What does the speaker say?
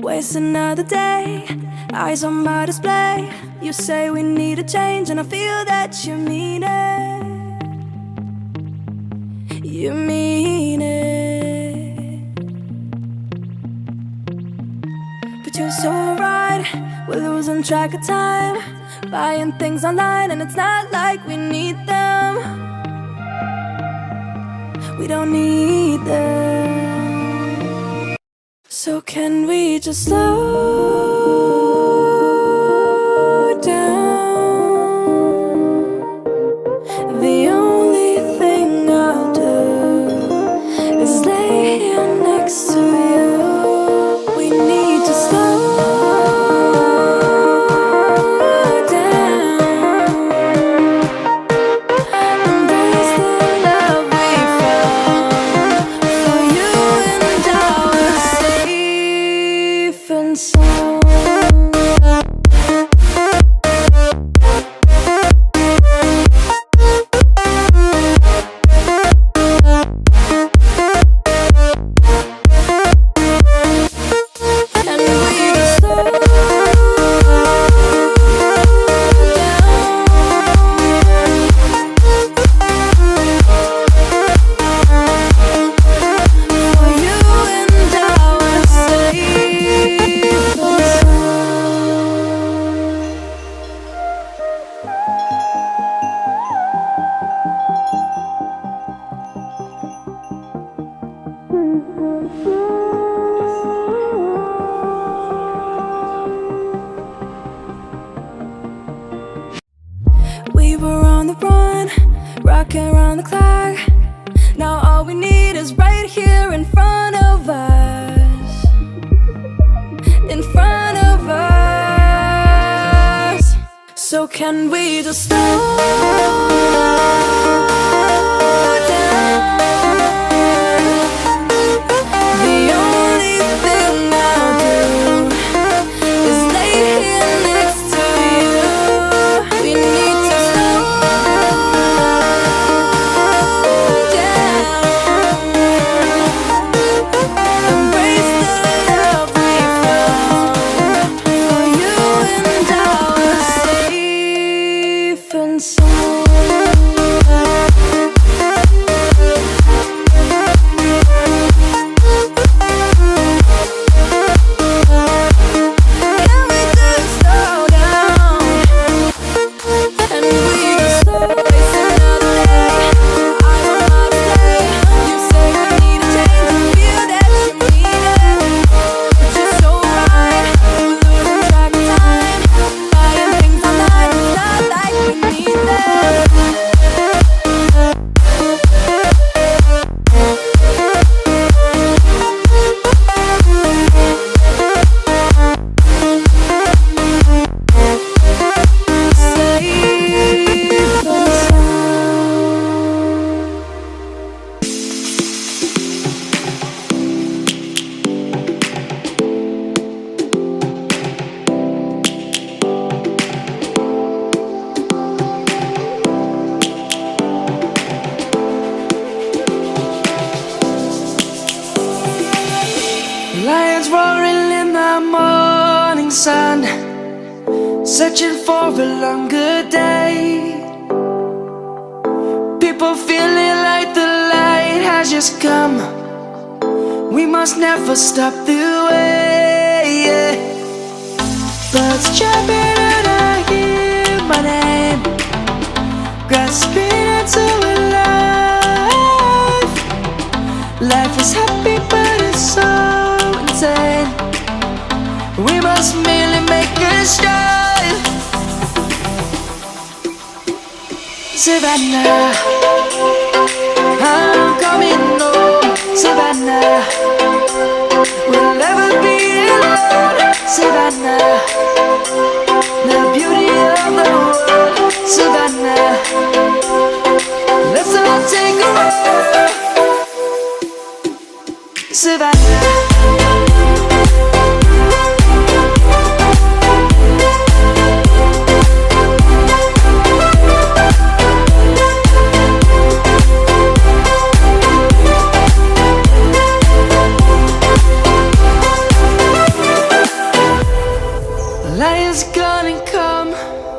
Waste another day, eyes on my display. You say we need a change, and I feel that you mean it. You mean it. But you're so right, we're losing track of time, buying things online, and it's not like we need them. We don't need them. So can we just slow down? The only thing I'll do is lay here next to you. We need to slow down. Embrace the love we found. For you and I were safe and sound. We were on the run, rocking around the clock. Now all we need is right here in front of us. In front of us. So can we just slow down? The only thing I'll do is lay here next to you. We need to slow down. Embrace the love we found. For you and I were safe and sound. Can we just slow down? And we just slow waste another day. Eyes on my display. You say we need a change, and feel that you mean it. But you're so right, we're losing track of time, buying things online, it's not like we need them. Lions roaring in the morning sun, searching for a longer day. People feeling like the light has just come. We must never stop the way. Birds chirping and I hear my name, grasping into a life. Life is happy but it's so insane. We must merely make a strive. Savannah, I'm coming home. Savannah, we'll never be alone. Savannah, the beauty of the world. Savannah, let's all take a walk. Savannah. is gonna come.